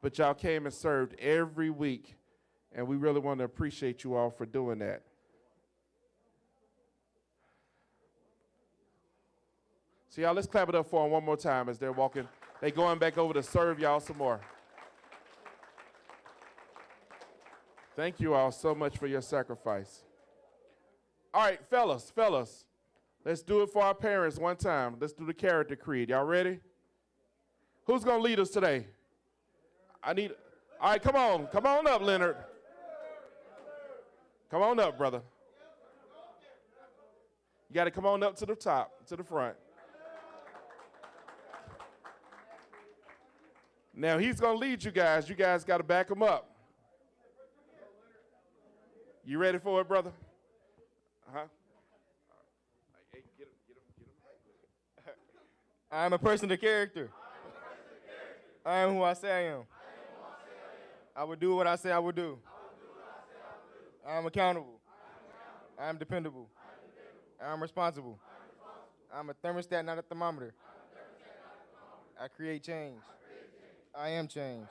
but y'all came and served every week, and we really want to appreciate you all for doing that. So y'all, let's clap it up for them one more time as they're walking. They going back over to serve y'all some more. Thank you all so much for your sacrifice. All right, fellas, let's do it for our parents one time. Let's do the character creed. Y'all ready? Who's going to lead us today? All right, come on up, Leonard. Come on up, brother. You got to come on up to the top, to the front. Now, he's going to lead you guys. You guys got to back him up. You ready for it, brother? Uh-huh. Hey, get him. I am a person of character. I am who I say I am. I will do what I say I will do. I am accountable. I am dependable. I am responsible. I am a thermostat, not a thermometer. I create change. I am change.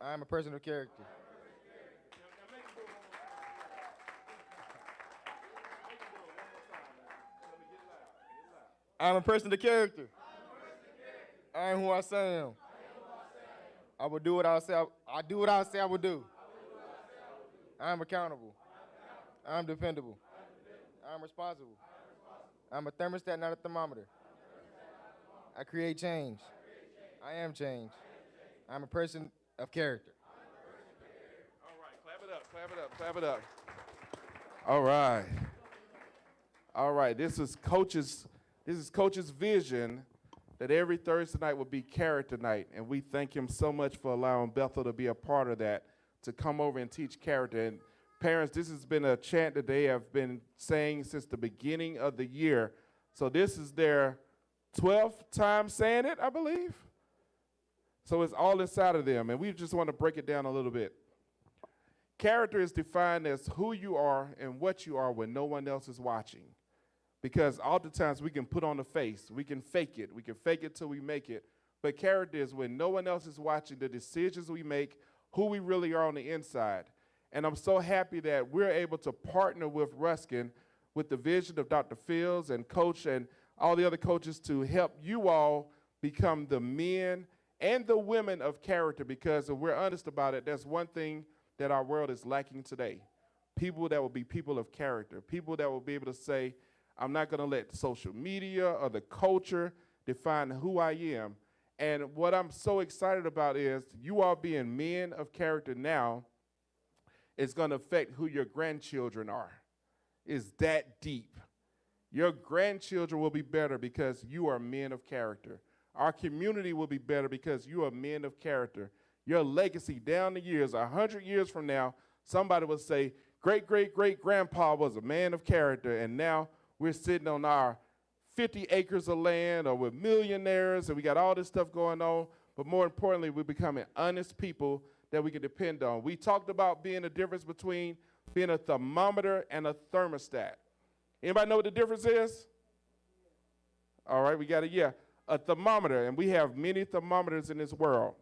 I am a person of character. I am a person of character. I am who I say I am. I will do what I say. I do what I say I will do. I am accountable. I am dependable. I am responsible. I am a thermostat, not a thermometer. I create change. I am change. I am a person of character. All right, clap it up. All right. All right, this is Coach's vision that every Thursday night will be character night, and we thank him so much for allowing Bethel to be a part of that, to come over and teach character. And parents, this has been a chant that they have been saying since the beginning of the year. So this is their 12th time saying it, I believe. So it's all inside of them, and we just want to break it down a little bit. Character is defined as who you are and what you are when no one else is watching. Because oftentimes we can put on a face, we can fake it till we make it. But character is when no one else is watching the decisions we make, who we really are on the inside. And I'm so happy that we're able to partner with Ruskin with the vision of Dr. Fields and Coach and all the other coaches to help you all become the men and the women of character, because if we're honest about it, that's one thing that our world is lacking today. People that will be people of character, people that will be able to say, I'm not going to let social media or the culture define who I am. And what I'm so excited about is you all being men of character now is going to affect who your grandchildren are. It's that deep. Your grandchildren will be better because you are men of character. Our community will be better because you are men of character. Your legacy down the years, 100 years from now, somebody will say, great-great-great-grandpa was a man of character, and now we're sitting on our 50 acres of land, or we're millionaires, and we got all this stuff going on. But more importantly, we're becoming honest people that we can depend on. We talked about being the difference between being a thermometer and a thermostat. Anybody know what the difference is? All right, we got a thermometer, and we have many thermometers in this world.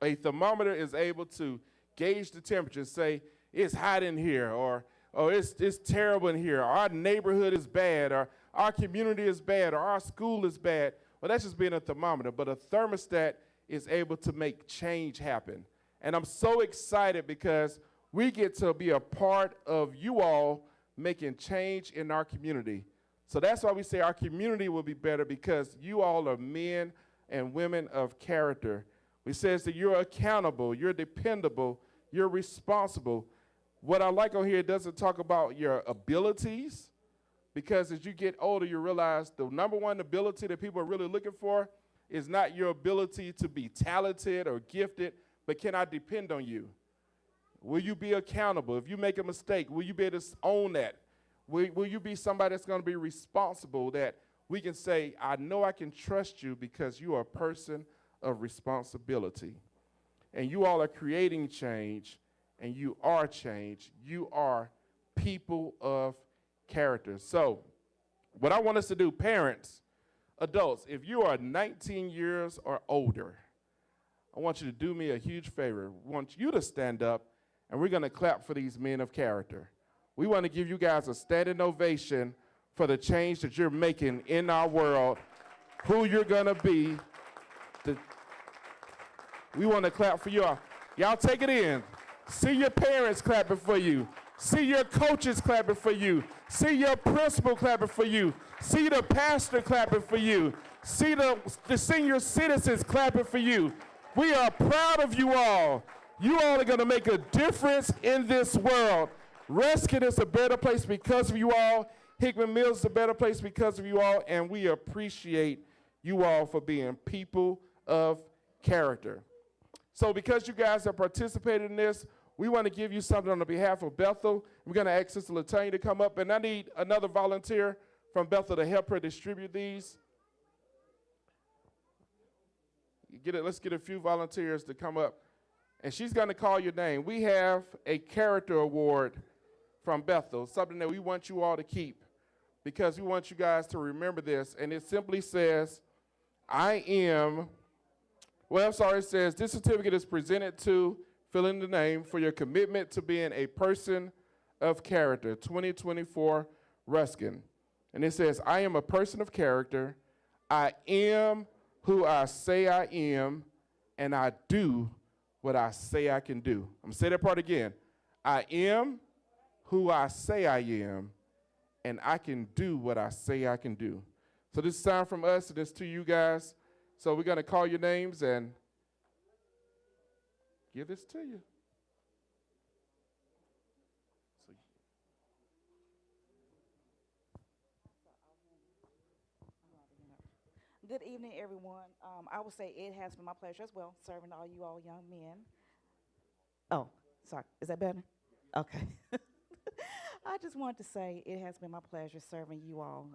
A thermometer is able to gauge the temperature, say it's hot in here, or it's terrible in here, or our neighborhood is bad, or our community is bad, or our school is bad. Well, that's just being a thermometer, but a thermostat is able to make change happen. And I'm so excited because we get to be a part of you all making change in our community. So that's why we say our community will be better, because you all are men and women of character. We says that you're accountable, you're dependable, you're responsible. What I like on here, it doesn't talk about your abilities, because as you get older, you realize the number one ability that people are really looking for is not your ability to be talented or gifted, but can I depend on you? Will you be accountable? If you make a mistake, will you be able to own that? Will you be somebody that's going to be responsible, that we can say, I know I can trust you because you are a person of responsibility. And you all are creating change, and you are change. You are people of character. So what I want us to do, parents, adults, if you are 19 years or older, I want you to do me a huge favor. I want you to stand up, and we're going to clap for these men of character. We want to give you guys a standing ovation for the change that you're making in our world, who you're going to be. We want to clap for y'all. Y'all take it in. See your parents clapping for you. See your coaches clapping for you. See your principal clapping for you. See the pastor clapping for you. See the senior citizens clapping for you. We are proud of you all. You all are going to make a difference in this world. Ruskin is a better place because of you all. Hickman Mills is a better place because of you all. And we appreciate you all for being people of character. So because you guys have participated in this, we want to give you something on the behalf of Bethel. We're going to ask Sister Latanya to come up, and I need another volunteer from Bethel to help her distribute these. Let's get a few volunteers to come up, and she's going to call your name. We have a character award from Bethel, something that we want you all to keep because we want you guys to remember this, and it simply says, it says, this certificate is presented to, fill in the name, for your commitment to being a person of character, 2024 Ruskin. And it says, I am a person of character. I am who I say I am, and I do what I say I can do. I'm going to say that part again. I am who I say I am, and I can do what I say I can do. So this is time from us, and it's to you guys. So we're going to call your names and give this to you. Good evening, everyone. I would say it has been my pleasure as well, serving all you all young men. Oh, sorry. Is that better? Okay. I just wanted to say it has been my pleasure serving you all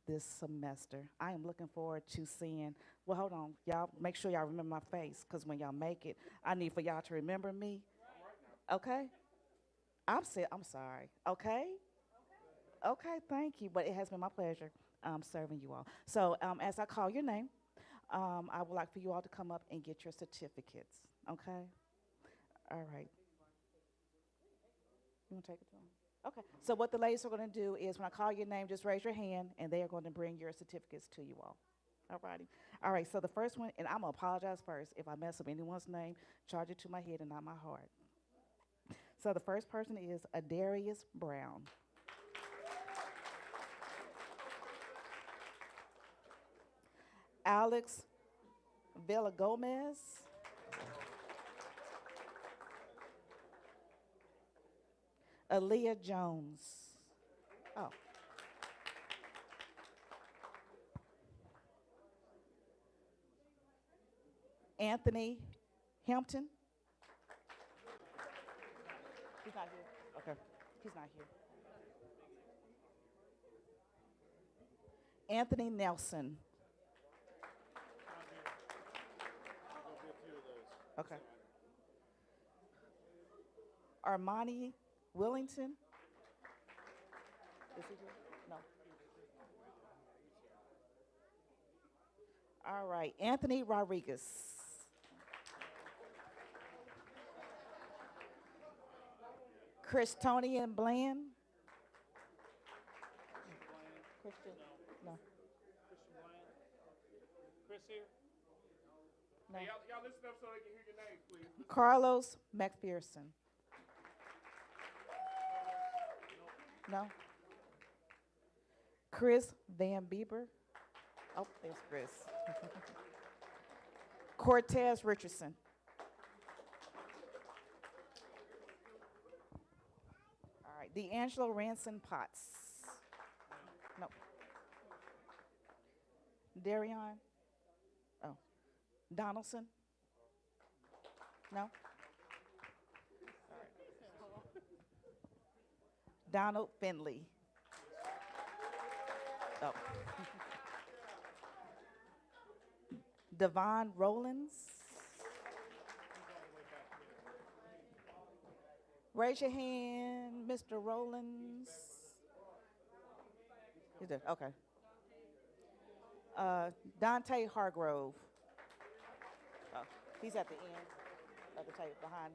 this semester. I am looking forward to seeing, well, hold on. Y'all, make sure y'all remember my face, because when y'all make it, I need for y'all to remember me. Okay? I'm sorry. Okay? Okay, thank you. But it has been my pleasure serving you all. So as I call your name, I would like for you all to come up and get your certificates. Okay? All right. You want to take it to them? Okay. So what the ladies are going to do is when I call your name, just raise your hand, and they are going to bring your certificates to you all. All righty. All right. So the first one, and I'm going to apologize first. If I mess up anyone's name, charge it to my head and not my heart. So the first person is Adarius Brown. Alex Villa Gomez. Aaliyah Jones. Oh. Anthony Hampton. He's not here. Okay. He's not here. Anthony Nelson. Okay. Armani Willington. Is he here? No. All right. Anthony Rodriguez. Christonian Bland. Christian. No. Chris here? No. Hey, y'all listen up so they can hear your name, please. Carlos McPherson. No. Chris Van Bieber. Oh, there's Chris. Cortez Richardson. All right. D'Angelo Ranson Potts. No. Darion. Oh. Donaldson. No. Donald Finley. Oh. Devon Rollins. Raise your hand, Mr. Rollins. You did, okay. Dante Hargrove. Oh. He's at the end of the table behind.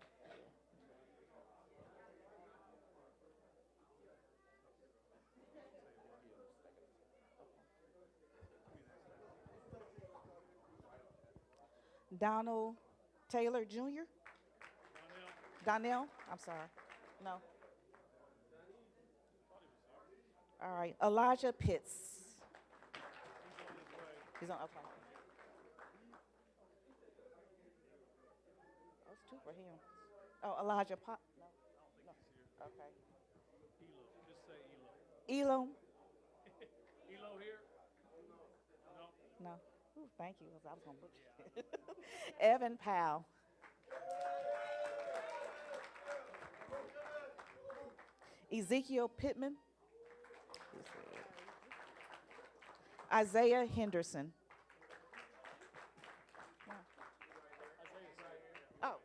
Donald Taylor Jr. Donnell, I'm sorry. No. All right. Elijah Pitts. He's on, okay. Oh, it's two for him. Oh, Elijah Pop. No, no. Okay. Elo. Just say Elo. Elam. Elo here? No. No. Ooh, thank you. 'Cause I was gonna butcher it. Evan Powell. Ezekiel Pittman. Isaiah Henderson. Oh.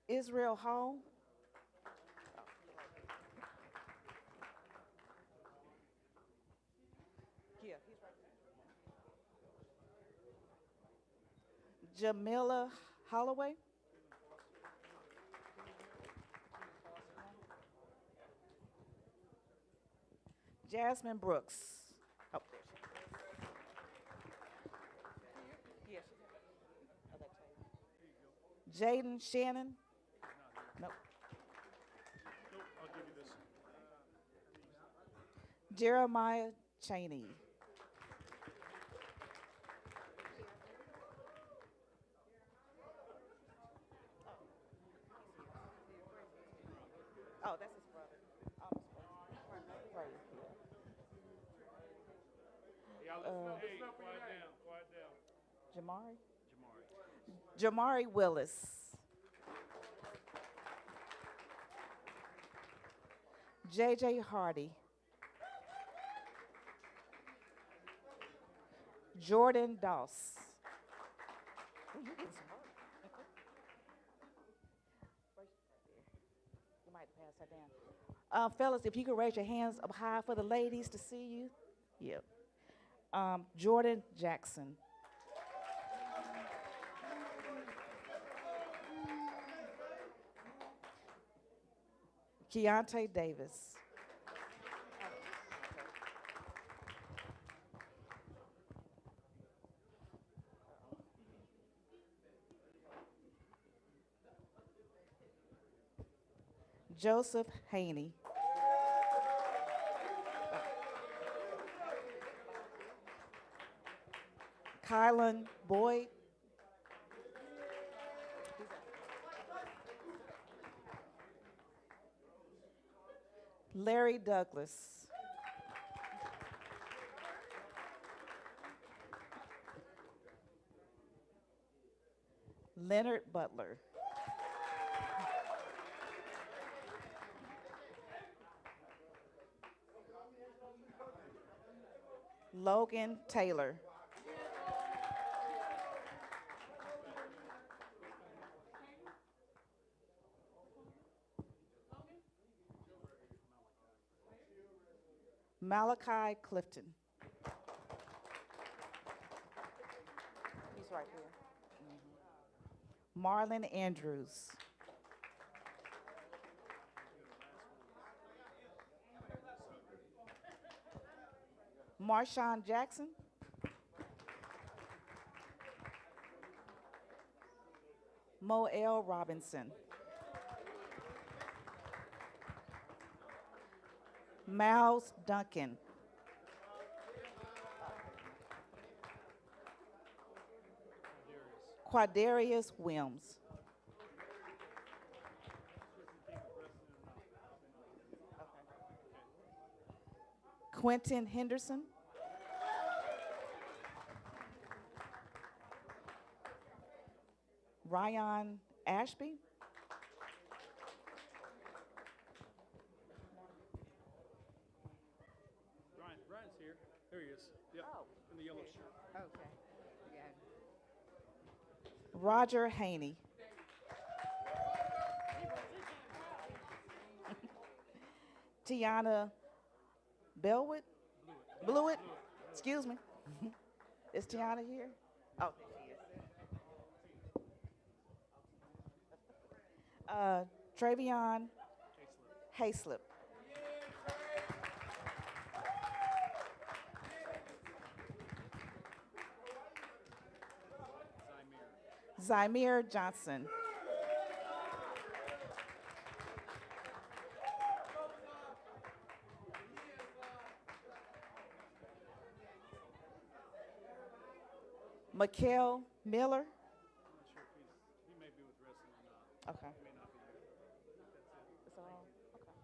Israel Hall. Yeah, he's right there. Jamila Holloway. Jasmine Brooks. Oh, there she is. Yeah, she's oh, that table. Jaden Shannon. Nope. Nope, I'll give you this. Jeremiah Cheney. Oh, that's his brother. Right, Yeah, hey, quiet down, quiet down. Jamari? Jamari. Jamari Willis. JJ Hardy. Jordan Doss. Ooh, you getting some work. You might pass her down. Fellas, if you could raise your hands up high for the ladies to see you. Yep. Jordan Jackson. Keontae Davis. Joseph Haney. Kylan Boyd. Larry Douglas. Leonard Butler. Logan Taylor. Malachi Clifton. He's right here. Marlon Andrews. Marshawn Jackson. Moel Robinson. Miles Duncan. Quadarius Williams. Quentin Henderson. Ryan Ashby. Brian's here. There he is. Yep. Oh. In the yellow shirt. Okay. Yeah. Roger Haney. Tiana Bellwood? Blewett? Excuse me. Is Tiana here? Oh, there she is. Travion Hayslip. Zymir Johnson. Mikael Miller. He may be with wrestling or not. Okay. He may not be here. It's all, okay.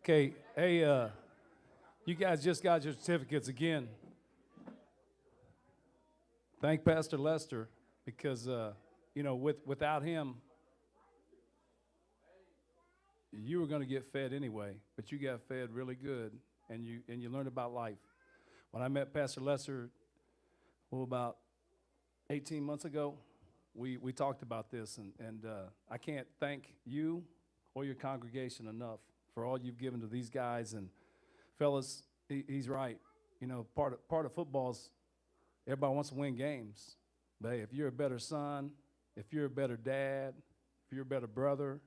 Okay, hey, you guys just got your certificates again. Thank Pastor Lester because, without him, you were going to get fed anyway, but you got fed really good, and you learned about life. When I met Pastor Lester, about 18 months ago, we talked about this, and I can't thank you or your congregation enough for all you've given to these guys. And fellas, he's right. Part of football's everybody wants to win games, but hey, if you're a better son, if you're a better dad, if you're a better brother,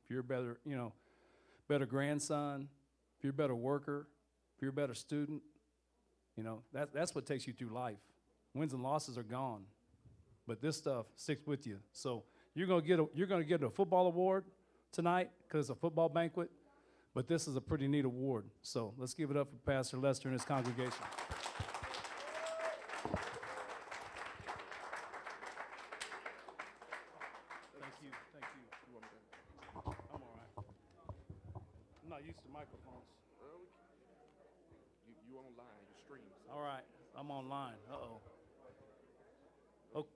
if you're a better, better grandson, if you're a better worker, if you're a better student, that's what takes you through life. Wins and losses are gone, but this stuff sticks with you. So you're gonna get a football award tonight because it's a football banquet, but this is a pretty neat award. So let's give it up for Pastor Lester and his congregation. Thank you. I'm all right. I'm not used to microphones. You online, you stream. All right, I'm online. Uh-oh. Oh.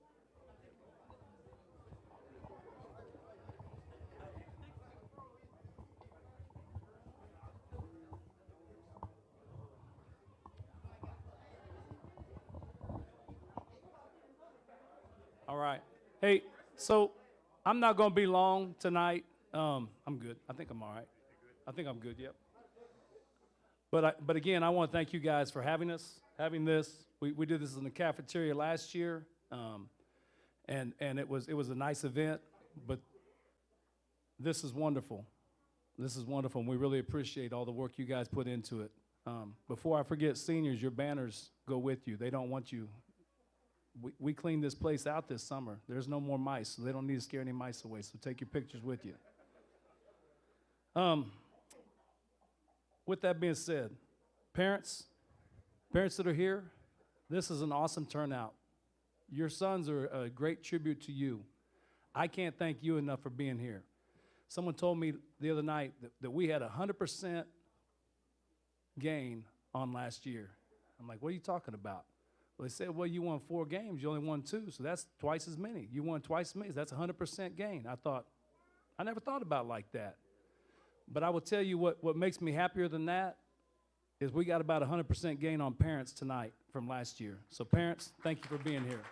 All right. Hey, so I'm not going to be long tonight. I'm good. I think I'm all right. I think I'm good, yep. But again, I want to thank you guys for having this. We did this in the cafeteria last year, and it was a nice event. But this is wonderful. This is wonderful, and we really appreciate all the work you guys put into it. Before I forget, seniors, your banners go with you. They don't want you. We cleaned this place out this summer. There's no more mice, so they don't need to scare any mice away. So take your pictures with you. With that being said, parents that are here, this is an awesome turnout. Your sons are a great tribute to you. I can't thank you enough for being here. Someone told me the other night that we had 100% gain on last year. I'm like, what are you talking about? Well, they said, well, you won 4 games. You only won 2, so that's twice as many. You won twice as many. That's 100% gain. I never thought about it like that. But I will tell you what makes me happier than that is we got about 100% gain on parents tonight from last year. So parents, thank you for being here.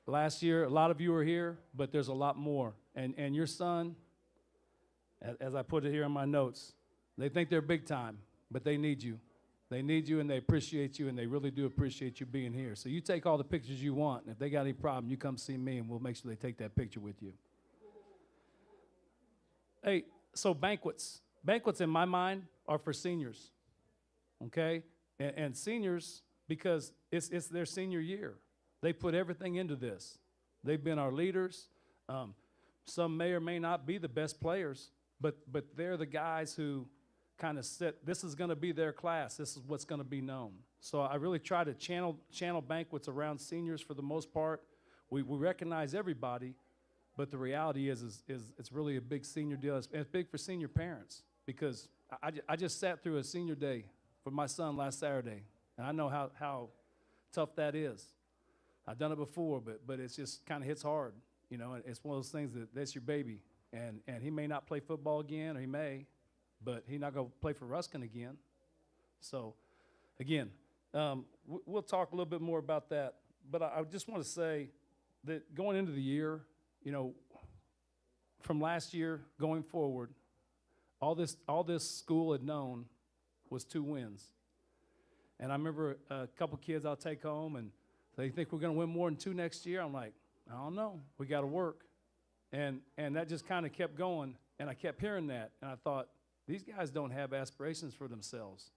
Last year, a lot of you were here, but there's a lot more. And your son, as I put it here in my notes, they think they're big time, but they need you. They need you, and they appreciate you, and they really do appreciate you being here. So you take all the pictures you want, and if they got any problem, you come see me, and we'll make sure they take that picture with you. Hey, so banquets. Banquets, in my mind, are for seniors, okay? And seniors, because it's their senior year. They put everything into this. They've been our leaders. Some may or may not be the best players, but they're the guys who kind of said, this is going to be their class. This is what's going to be known. So I really try to channel banquets around seniors for the most part. We recognize everybody, but the reality is it's really a big senior deal. It's big for senior parents because I just sat through a senior day for my son last Saturday, and I know how tough that is. I've done it before, but it's just kind of hits hard. It's one of those things that's your baby, and he may not play football again, or he may, but he's not going to play for Ruskin again. So, again, we'll talk a little bit more about that. But I just want to say that going into the year, you know, from last year going forward, all this school had known was 2 wins. And I remember a couple kids I'll take home, and they think we're going to win more than 2 next year. I'm like, I don't know. We got to work. And that just kind of kept going, and I kept hearing that. And I thought, these guys don't have aspirations for themselves.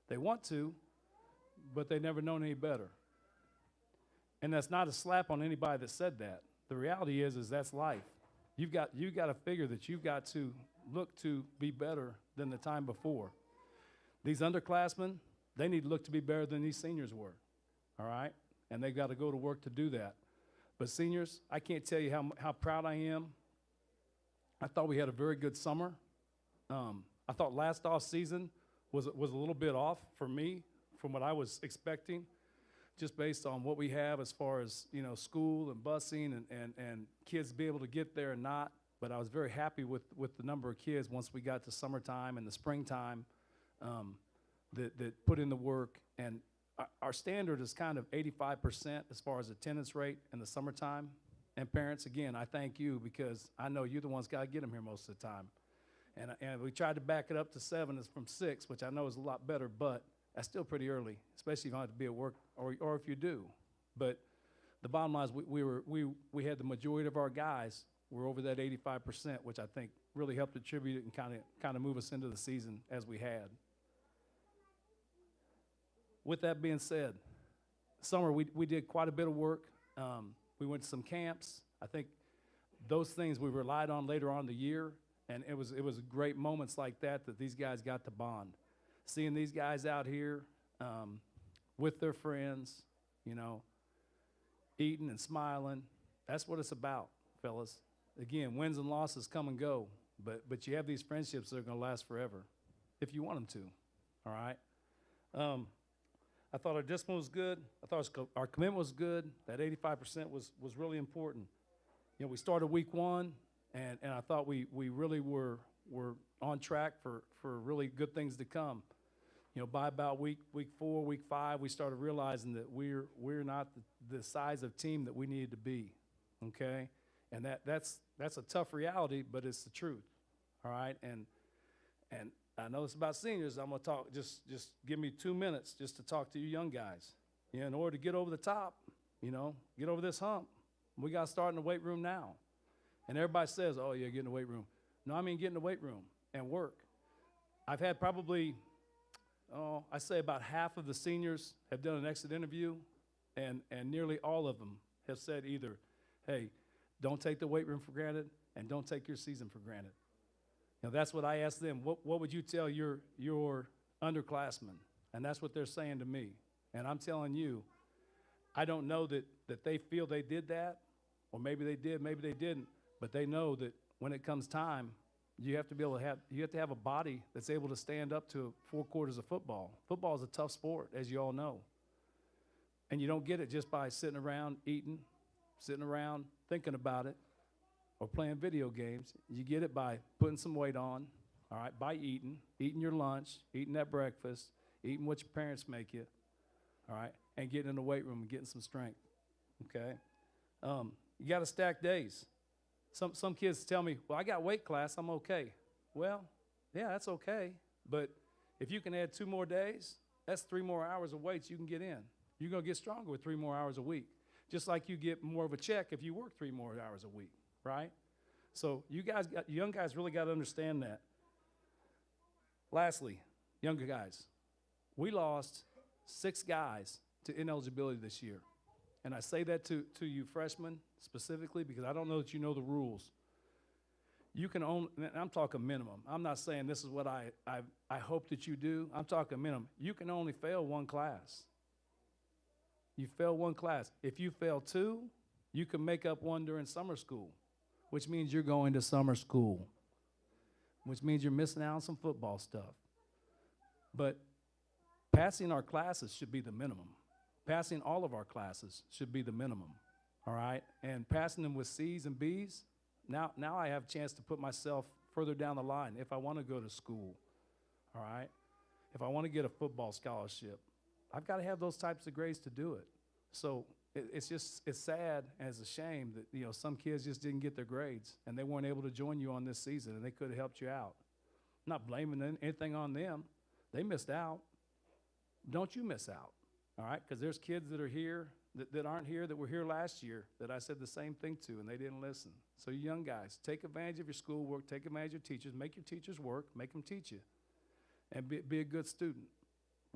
They want to, but they've never known any better. And that's not a slap on anybody that said that. The reality is that's life. You've got to figure that you've got to look to be better than the time before. These underclassmen, they need to look to be better than these seniors were, all right? And they've got to go to work to do that. But seniors, I can't tell you how proud I am. I thought we had a very good summer. I thought last off season was a little bit off for me from what I was expecting, just based on what we have as far as, you know, school and busing and kids be able to get there and not. But I was very happy with the number of kids once we got to summertime and the springtime that put in the work. And our standard is kind of 85% as far as attendance rate in the summertime. And parents, again, I thank you because I know you're the ones got to get them here most of the time. And we tried to back it up to 7 from 6, which I know is a lot better, but that's still pretty early, especially if you don't have to be at work or if you do. But the bottom line is we had the majority of our guys were over that 85%, which I think really helped attribute it and kind of move us into the season as we had. With that being said, summer we did quite a bit of work. We went to some camps. I think those things we relied on later on in the year, and it was great moments like that these guys got to bond. Seeing these guys out here with their friends, you know, eating and smiling, that's what it's about, fellas. Again, wins and losses come and go, but you have these friendships that are going to last forever if you want them to, all right? I thought our discipline was good. I thought our commitment was good. That 85% was really important. You know, we started week 1, and I thought we really were on track for really good things to come. You know, by about week 4, week 5, we started realizing that we're not the size of team that we needed to be, okay? And that's a tough reality, but it's the truth, all right? And I know it's about seniors. I'm gonna talk. Just give me 2 minutes just to talk to you young guys. You know, in order to get over the top, you know, get over this hump, we got to start in the weight room now. And everybody says, "Oh, yeah, get in the weight room." No, I mean get in the weight room and work. I've had probably, I say about half of the seniors have done an exit interview, and nearly all of them have said either, "Hey, don't take the weight room for granted, and don't take your season for granted." You know, that's what I asked them. What would you tell your underclassmen? And that's what they're saying to me. And I'm telling you, I don't know that they feel they did that, or maybe they did, maybe they didn't. But they know that when it comes time, you have to have a body that's able to stand up to 4 quarters of football. Football is a tough sport, as you all know. And you don't get it just by sitting around eating, sitting around thinking about it, or playing video games. You get it by putting some weight on, all right, by eating your lunch, eating that breakfast, eating what your parents make you, all right, and getting in the weight room and getting some strength, okay? You got to stack days. Some kids tell me, well, I got weight class, I'm okay. Well, yeah, that's okay, but if you can add 2 more days, that's 3 more hours of weights you can get in. You're going to get stronger with 3 more hours a week, just like you get more of a check if you work 3 more hours a week. Right? So you young guys really got to understand that. Lastly, younger guys, we lost 6 guys to ineligibility this year. And I say that to you freshmen specifically because I don't know that you know the rules. You can only, and I'm talking minimum. I'm not saying this is what I hope that you do. I'm talking minimum. You can only fail 1 class. You fail 1 class. If you fail 2, you can make up 1 during summer school, which means you're going to summer school, which means you're missing out on some football stuff. But passing our classes should be the minimum. Passing all of our classes should be the minimum, all right? And passing them with C's and B's, now I have a chance to put myself further down the line if I want to go to school, all right? if I want to get a football scholarship, I've got to have those types of grades to do it. So it's sad and it's a shame that, you know, some kids just didn't get their grades and they weren't able to join you on this season and they could have helped you out. Not blaming anything on them. They missed out. Don't you miss out, all right? Because there's kids that are here that aren't here that were here last year that I said the same thing to and they didn't listen. So you young guys, take advantage of your schoolwork, take advantage of your teachers, make your teachers work, make them teach you, and be a good student,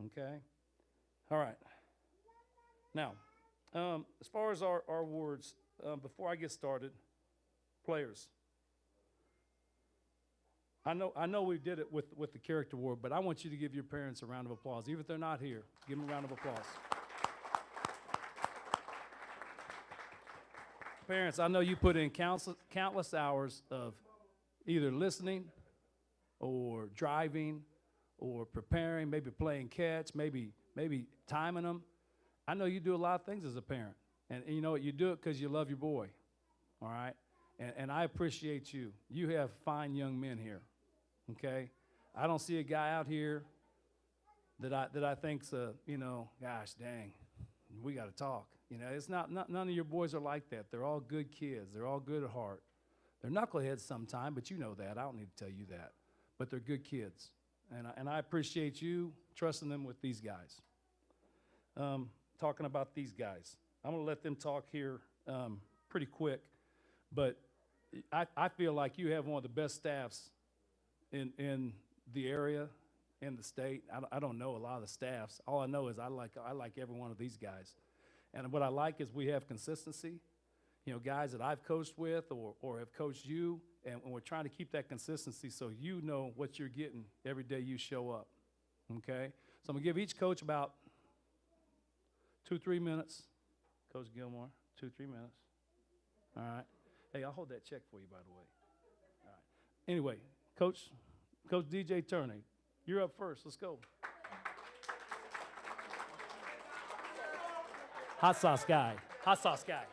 okay? All right. Now, as far as our awards, before I get started, players. I know we did it with the character award, but I want you to give your parents a round of applause. Even if they're not here, give them a round of applause. Parents, I know you put in countless hours of either listening or driving or preparing, maybe playing catch, maybe timing them. I know you do a lot of things as a parent. And you know what? You do it because you love your boy, all right? And I appreciate you. You have fine young men here, okay? I don't see a guy out here that I think's you know, gosh dang, we got to talk. You know, it's not none of your boys are like that. They're all good kids. They're all good at heart. They're knuckleheads sometimes, but you know that. I don't need to tell you that. But they're good kids. And I appreciate you trusting them with these guys. Talking about these guys. I'm going to let them talk here pretty quick. But I feel like you have one of the best staffs in the area, in the state. I don't know a lot of the staffs. All I know is I like every one of these guys. And what I like is we have consistency. You know, guys that I've coached with or have coached you, and we're trying to keep that consistency so you know what you're getting every day you show up, okay? So I'm going to give each coach about 2-3 minutes. Coach Gilmore, 2-3 minutes. All right. Hey, I'll hold that check for you, by the way. All right. Anyway, Coach DJ Turner, you're up first. Let's go. Hot sauce guy. Hot sauce guy.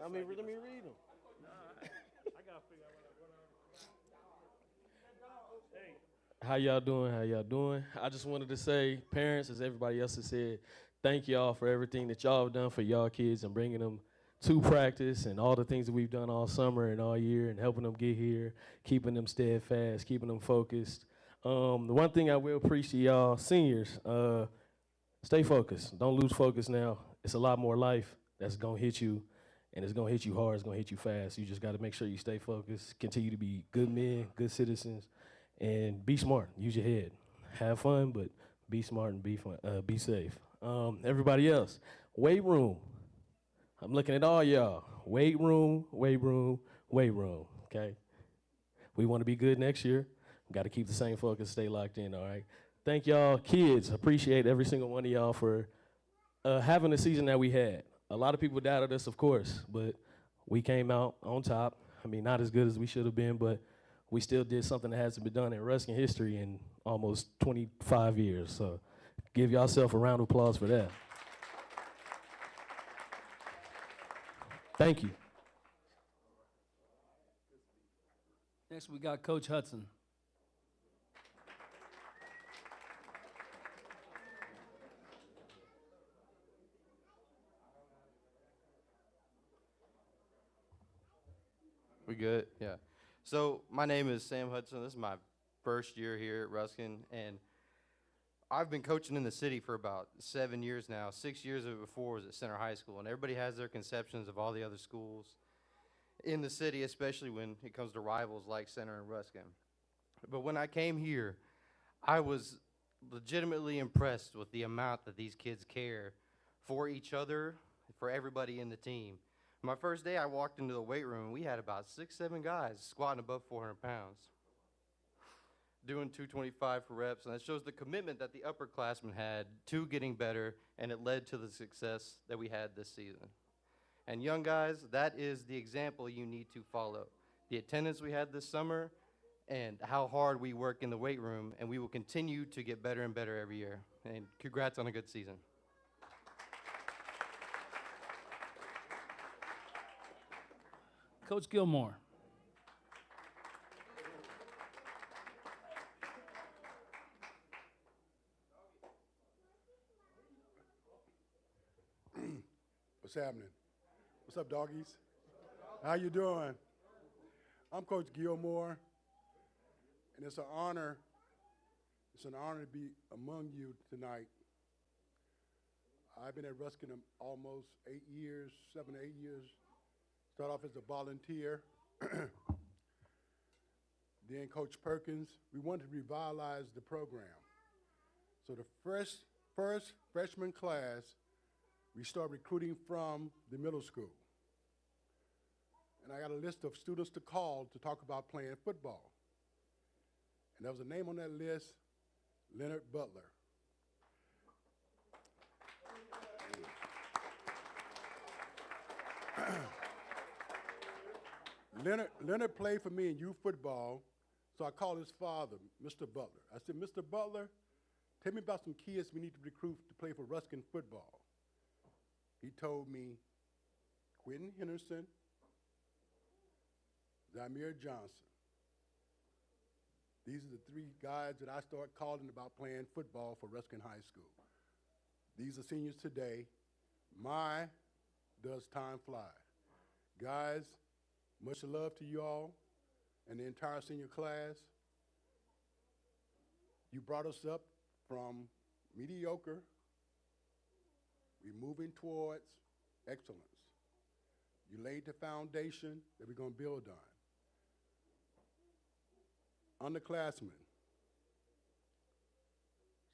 Let me read them. I gotta figure out How y'all doing? How y'all doing? I just wanted to say, parents, as everybody else has said, thank y'all for everything that y'all have done for y'all kids and bringing them to practice and all the things that we've done all summer and all year and helping them get here, keeping them steadfast, keeping them focused. The one thing I will appreciate y'all seniors, stay focused. Don't lose focus now. It's a lot more life that's gonna hit you, and it's gonna hit you hard, it's gonna hit you fast. You just gotta make sure you stay focused, continue to be good men, good citizens, and be smart. Use your head. Have fun, but be smart and be safe. Everybody else, weight room. I'm looking at all y'all. Weight room, okay? We wanna be good next year. Gotta keep the same focus, stay locked in, all right? Thank y'all, kids. Appreciate every single one of y'all for having the season that we had. A lot of people doubted us, of course, but we came out on top. I mean, not as good as we should have been, but we still did something that hasn't been done in Ruskin history in almost 25 years. So give yourself a round of applause for that. Thank you. Next, we got Coach Hudson. We good? Yeah. So my name is Sam Hudson. This is my first year here at Ruskin, and I've been coaching in the city for about 7 years now. 6 years of it before was at Center High School, and everybody has their conceptions of all the other schools in the city, especially when it comes to rivals like Center and Ruskin. But when I came here, I was legitimately impressed with the amount that these kids care for each other, for everybody in the team. My first day, I walked into the weight room, and we had about 6-7 guys squatting above 400 pounds, doing 225 for reps, and that shows the commitment that the upperclassmen had to getting better, and it led to the success that we had this season. And young guys, that is the example you need to follow. The attendance we had this summer and how hard we work in the weight room, and we will continue to get better and better every year. And congrats on a good season. Coach Gilmore. What's happening? What's up, doggies? How you doing? I'm Coach Gilmore, and it's an honor. It's an honor to be among you tonight. I've been at Ruskin almost 8 years, 7 to 8 years. Started off as a volunteer. Then Coach Perkins, we wanted to revitalize the program. So the first freshman class, we start recruiting from the middle school. And I got a list of students to call to talk about playing football. And there was a name on that list, Leonard Butler. Leonard played for me in youth football, so I called his father, Mr. Butler. I said, Mr. Butler, tell me about some kids we need to recruit to play for Ruskin football. He told me Quentin Henderson, Zamir Johnson. These are the 3 guys that I started calling about playing football for Ruskin High School. These are seniors today. Does time fly. Guys, much love to you all and the entire senior class. You brought us up from mediocre. We're moving towards excellence. You laid the foundation that we're going to build on. Underclassmen,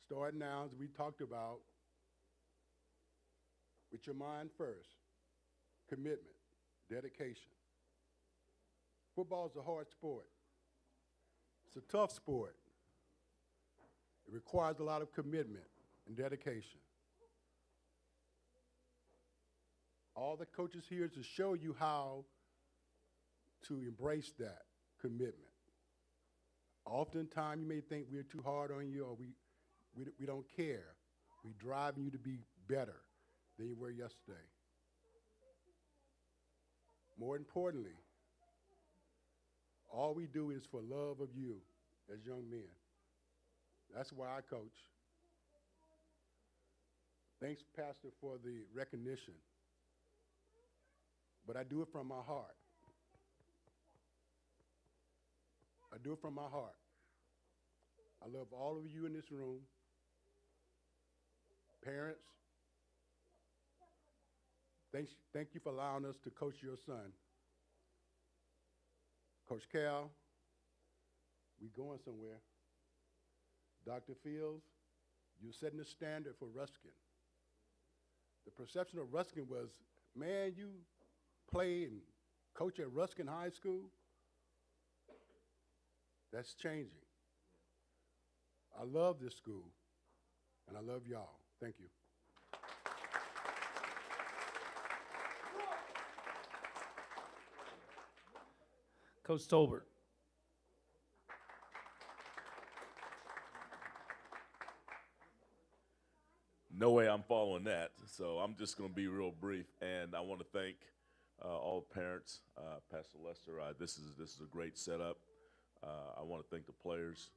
start now, as we talked about, with your mind first, commitment, dedication. Football is a hard sport. It's a tough sport. It requires a lot of commitment and dedication. All the coaches here is to show you how to embrace that commitment. Oftentimes, you may think we're too hard on you or we don't care. We're driving you to be better than you were yesterday. More importantly, all we do is for love of you as young men. That's why I coach. Thanks, Pastor, for the recognition. But I do it from my heart. I do it from my heart. I love all of you in this room. Parents, thank you for allowing us to coach your son. Coach Cal, we going somewhere. Dr. Fields, you're setting the standard for Ruskin. The perception of Ruskin was, man, you play and coach at Ruskin High School? That's changing. I love this school, and I love y'all. Thank you. Coach Tolbert. No way I'm following that, so I'm just going to be real brief. And I want to thank all the parents, Pastor Lester. This is a great setup. I want to thank the players.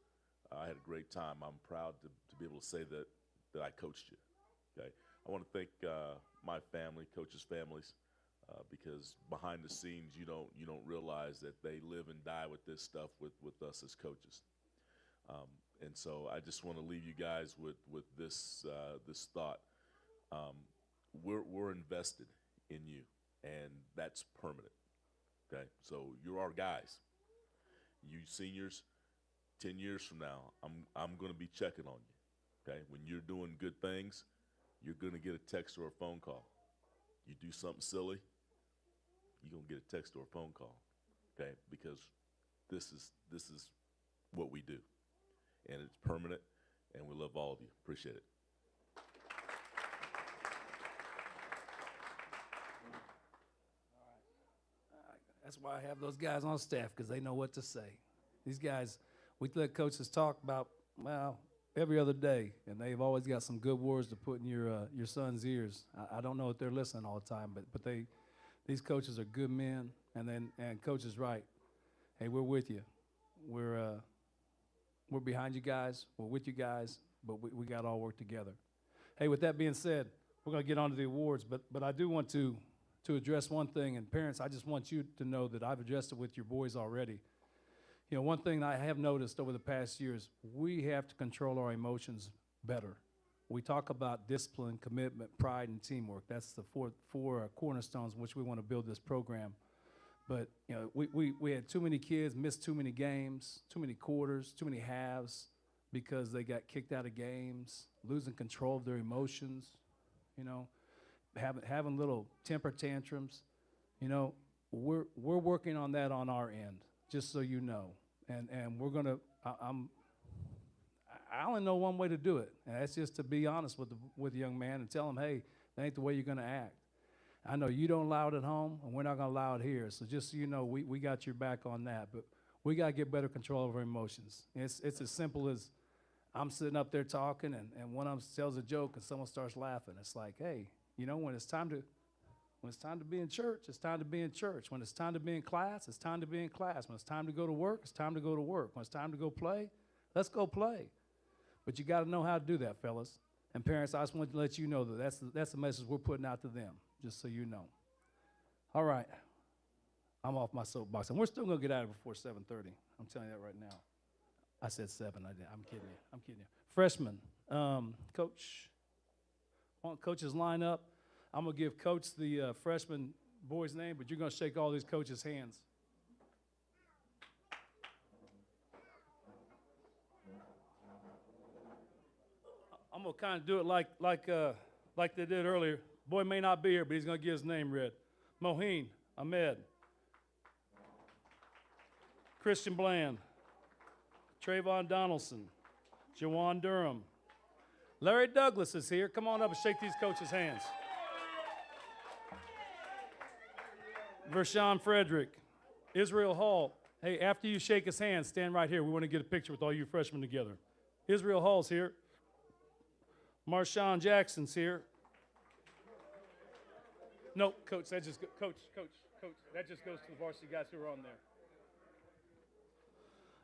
I had a great time. I'm proud to be able to say that I coached you. Okay. I want to thank my family, coaches' families, because behind the scenes you don't realize that they live and die with this stuff with us as coaches. And so I just want to leave you guys with this thought. We're invested in you, and that's permanent. Okay, so you're our guys. You seniors, 10 years from now, I'm going to be checking on you. Okay, when you're doing good things, you're going to get a text or a phone call. You do something silly, you're going to get a text or a phone call. Okay, because this is what we do. And it's permanent, and we love all of you. Appreciate it. That's why I have those guys on staff, because they know what to say. These guys, we let coaches talk about, well, every other day, and they've always got some good words to put in your son's ears. I don't know if they're listening all the time, but these coaches are good men, and Coach is right. Hey, we're with you. We're behind you guys. We're with you guys, but we got to all work together. Hey, with that being said, we're going to get on to the awards, but I do want to address one thing, and parents, I just want you to know that I've addressed it with your boys already. You know, one thing I have noticed over the past years, we have to control our emotions better. We talk about discipline, commitment, pride, and teamwork. That's the four cornerstones in which we want to build this program. But, you know, we had too many kids miss too many games, too many quarters, too many halves because they got kicked out of games, losing control of their emotions, you know, having little temper tantrums. You know, we're working on that on our end, just so you know. And we're going to, I only know one way to do it, and that's just to be honest with the young man and tell him, hey, that ain't the way you're going to act. I know you don't allow it at home, and we're not going to allow it here. So just so you know, we got your back on that. But we got to get better control of our emotions. It's as simple as I'm sitting up there talking, and one of them tells a joke, and someone starts laughing. It's like, hey, you know, when it's time to be in church, it's time to be in church. When it's time to be in class, it's time to be in class. When it's time to go to work, it's time to go to work. When it's time to go play, let's go play. But you got to know how to do that, fellas. And parents, I just want to let you know that that's the message we're putting out to them, just so you know. All right. I'm off my soapbox. And we're still going to get out of it before 7:30. I'm telling you that right now. I said 7. I'm kidding you. I'm kidding you. Freshman, Coach, want coaches line up. I'm going to give Coach the freshman boy's name, but you're going to shake all these coaches' hands. I'm going to kind of do it like they did earlier. Boy may not be here, but he's going to get his name read. Moheen Ahmed. Christian Bland. Trayvon Donaldson. Jawan Durham. Larry Douglas is here. Come on up and shake these coaches' hands. Vershawn Frederick. Israel Hall. Hey, after you shake his hand, stand right here. We want to get a picture with all you freshmen together. Israel Hall's here. Marshawn Jackson's here. No, Coach, that just Coach. That just goes to the varsity guys who are on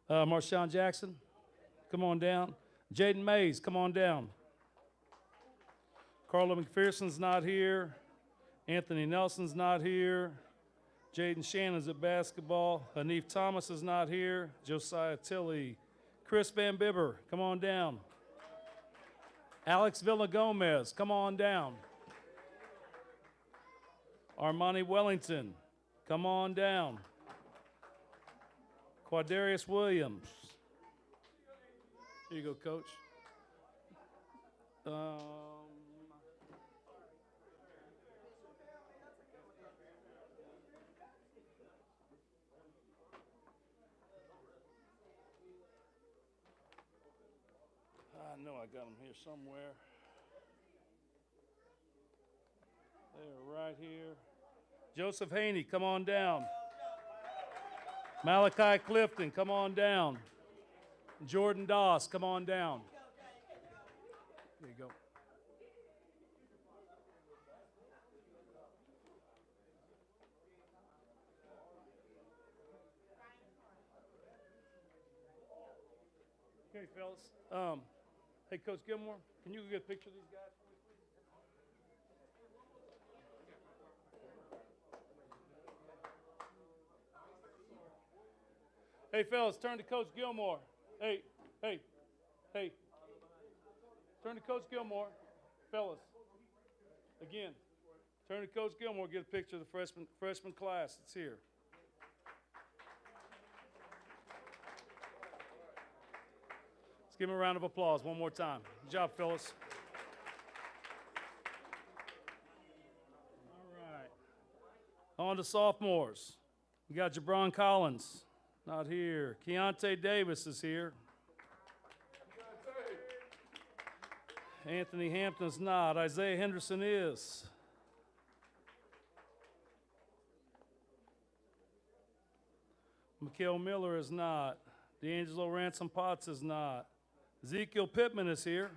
there. Marshawn Jackson, come on down. Jaden Mays, come on down. Carla McPherson's not here. Anthony Nelson's not here. Jaden Shannon's at basketball. Hanif Thomas is not here. Josiah Tilley. Chris Van Bibber, come on down. Alex Villagomez, come on down. Armani Wellington, come on down. Quadarius Williams. Here you go, Coach. I know I got them here somewhere. They're right here. Joseph Haney, come on down. Malachi Clifton, come on down. Jordan Doss, come on down. There you go. Okay, fellas. Hey, Coach Gilmore, can you get a picture of these guys for me, please? Hey, fellas, turn to Coach Gilmore. Hey. Turn to Coach Gilmore. Fellas, again, turn to Coach Gilmore, get a picture of the freshman class that's here. Let's give him a round of applause one more time. Good job, fellas. All right. On to sophomores. We got Jabron Collins, not here. Keontae Davis is here. Anthony Hampton's not. Isaiah Henderson is. Mikhail Miller is not. D'Angelo Ransom Potts is not. Ezekiel Pittman is here.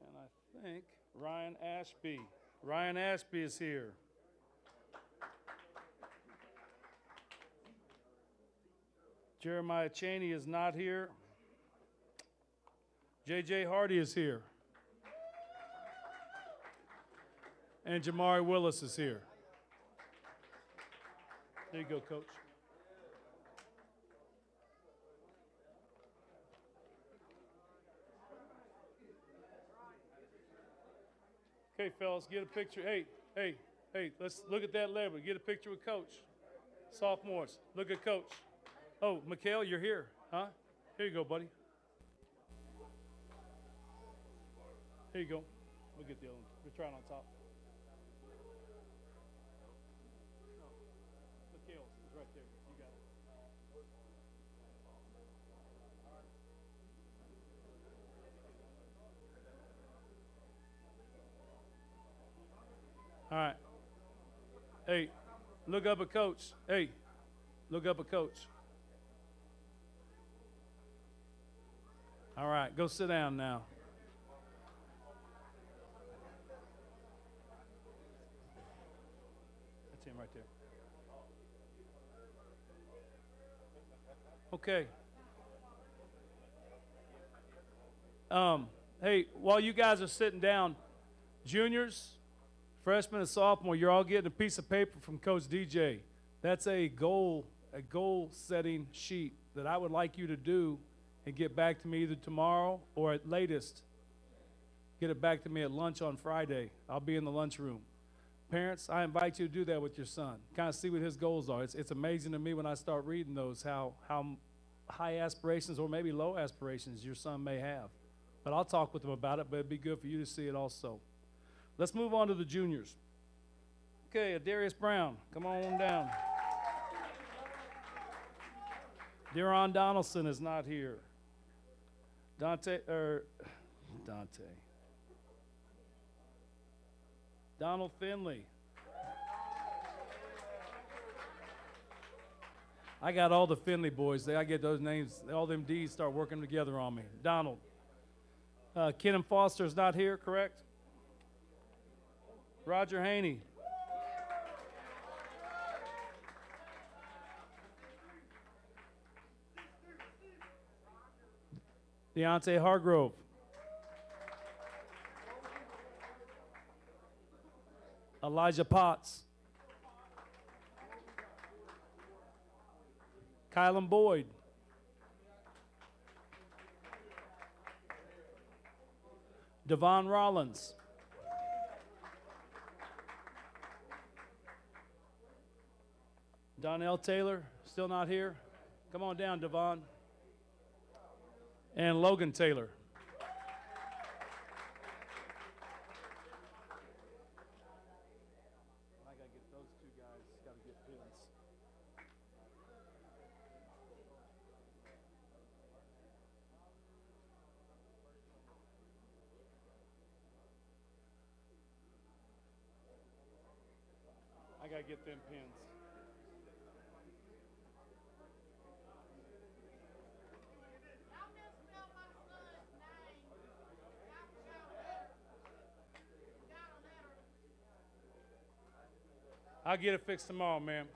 And I think Ryan Ashby. Ryan Ashby is here. Jeremiah Cheney is not here. J.J. Hardy is here. And Jamari Willis is here. There you go, Coach. Okay, fellas, get a picture. Hey, let's look at that label. Get a picture with Coach. Sophomores, look at Coach. Oh, Mikhail, you're here, huh? Here you go, buddy. Here you go. We'll get the other one. We're trying on top. Mikhail is right there. You got it. All right. Hey, look up at Coach. Hey, look up at Coach. All right, go sit down now. That's him right there. Okay. Hey, while you guys are sitting down, juniors, freshmen and sophomore, you're all getting a piece of paper from Coach DJ. That's a goal setting sheet that I would like you to do and get back to me either tomorrow or at latest, get it back to me at lunch on Friday. I'll be in the lunchroom. Parents, I invite you to do that with your son. Kind of see what his goals are. It's amazing to me when I start reading those how high aspirations or maybe low aspirations your son may have. But I'll talk with him about it, but it'd be good for you to see it also. Let's move on to the juniors. Okay, Darius Brown, come on down. Deron Donaldson is not here. Donald Finley. I got all the Finley boys. I get those names. All them D's start working together on me. Donald. Kenan Foster is not here, correct? Roger Haney. Deontay Hargrove. Elijah Potts. Kylan Boyd. Devon Rollins. Donnell Taylor, still not here. Come on down, Devon. And Logan Taylor. I gotta get those two guys, gotta get pins. I gotta get them pins. I'll get it fixed tomorrow, ma'am.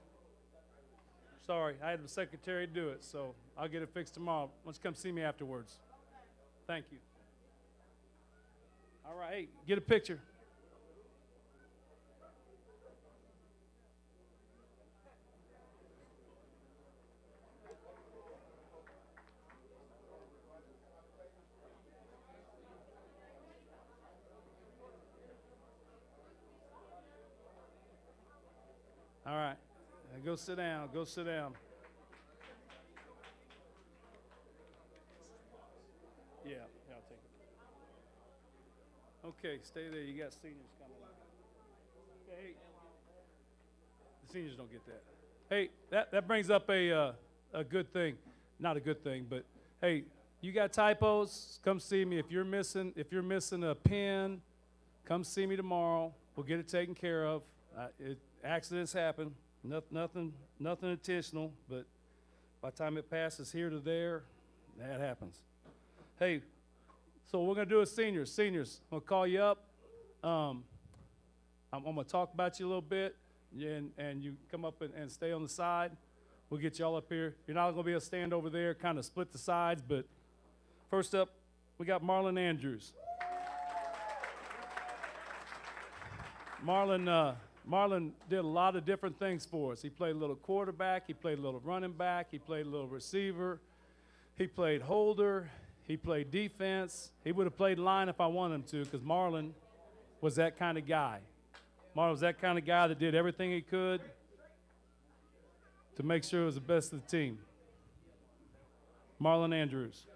Sorry, I had the secretary do it, so I'll get it fixed tomorrow. Why don't you come see me afterwards? Thank you. All right, hey, get a picture. All right, go sit down, go sit down. Yeah, I'll take it. Okay, stay there, you got seniors coming up. Hey, the seniors don't get that. Hey, that brings up a good thing. Not a good thing, but hey, you got typos, come see me. If you're missing a pen, come see me tomorrow. We'll get it taken care of. Accidents happen, nothing intentional, but by the time it passes here to there, that happens. Hey, so what we're gonna do is seniors. Seniors, I'm gonna call you up. I'm gonna talk about you a little bit, and you come up and stay on the side. We'll get you all up here. You're not gonna be able to stand over there, kind of split the sides, but first up, we got Marlon Andrews. Marlon did a lot of different things for us. He played a little quarterback, he played a little running back, he played a little receiver, he played holder, he played defense. He would have played line if I wanted him to, because Marlon was that kind of guy. Marlon was that kind of guy that did everything he could to make sure it was the best of the team. Marlon Andrews.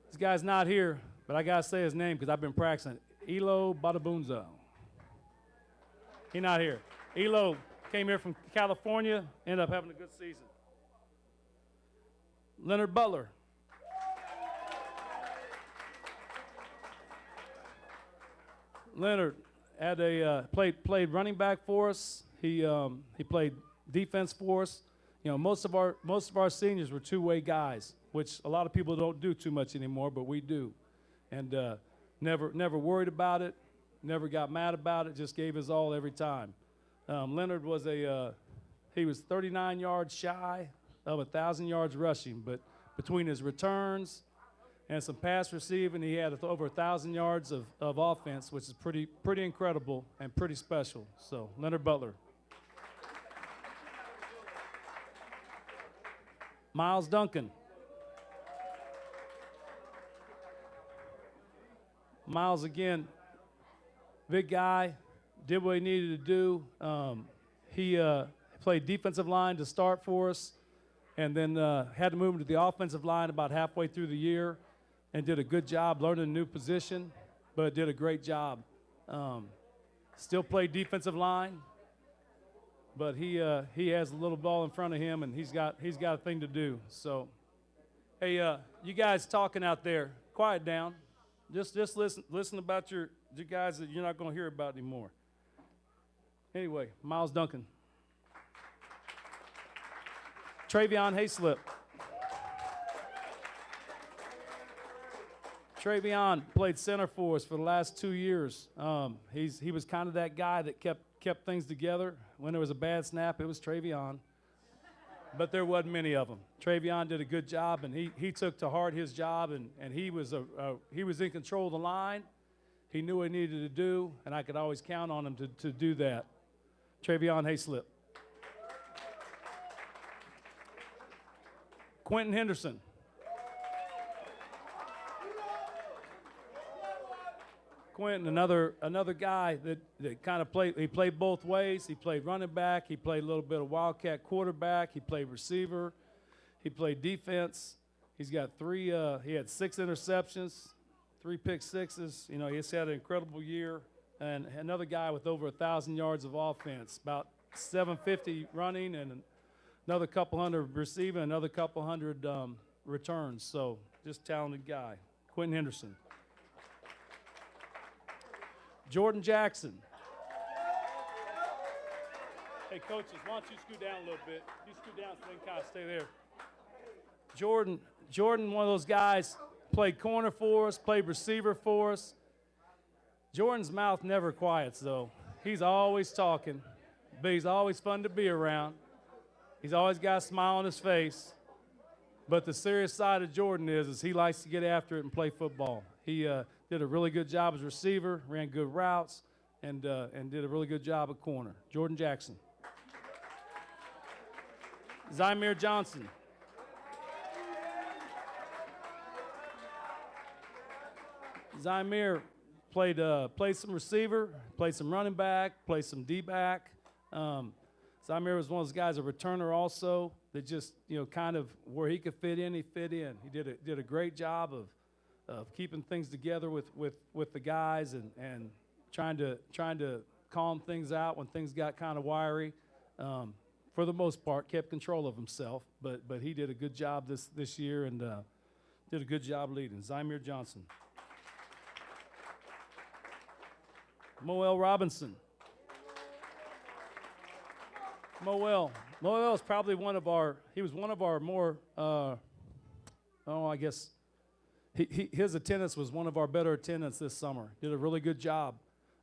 This guy's not here, but I gotta say his name because I've been practicing. Elo Badabunza. He's not here. Elo came here from California, ended up having a good season. Leonard Butler. Leonard had played running back for us. He played defense for us. You know, most of our seniors were two-way guys, which a lot of people don't do too much anymore, but we do. And never worried about it, never got mad about it, just gave his all every time. Leonard was he was 39 yards shy of 1,000 yards rushing, but between his returns and some pass receiving, he had over 1,000 yards of offense, which is pretty incredible and pretty special. So, Leonard Butler. Miles Duncan. Miles, again, big guy, did what he needed to do. He played defensive line to start for us, and then had to move into the offensive line about halfway through the year, and did a good job learning a new position, but did a great job. Still played defensive line, but he has a little ball in front of him, and he's got a thing to do. So, hey, you guys talking out there, quiet down. Just listen about your guys that you're not going to hear about anymore. Anyway, Miles Duncan. Travion Hayslip. Travion played center for us for the last 2 years. He was kind of that guy that kept things together. When there was a bad snap, it was Travion. But there wasn't many of them. Travion did a good job, and he took to heart his job, and he was in control of the line. He knew what he needed to do, and I could always count on him to do that. Travion Hayslip. Quentin Henderson. Quentin, another guy that kind of played both ways. He played running back, he played a little bit of wildcat quarterback, he played receiver, he played defense. He had 6 interceptions, 3 pick sixes. You know, he's had an incredible year. And another guy with over 1,000 yards of offense, about 750 running, and another couple hundred receiving, another couple hundred returns. So just talented guy. Quentin Henderson. Jordan Jackson. Hey, coaches, why don't you scoot down a little bit? You scoot down so they can kind of stay there. Jordan, one of those guys, played corner for us, played receiver for us. Jordan's mouth never quiets, though. He's always talking, but he's always fun to be around. He's always got a smile on his face. But the serious side of Jordan is he likes to get after it and play football. He did a really good job as a receiver, ran good routes, and did a really good job at corner. Jordan Jackson. Zymir Johnson. Zymir played some receiver, played some running back, played some D-back. Zymir was one of those guys, a returner also, that just, kind of where he could fit in, he fit in. He did a great job of keeping things together with the guys and trying to calm things out when things got kind of wiry. For the most part, kept control of himself, but he did a good job this year and did a good job leading. Zymir Johnson. Moel Robinson. Moel is probably one of our more, I guess, his attendance was one of our better attendance this summer. Did a really good job,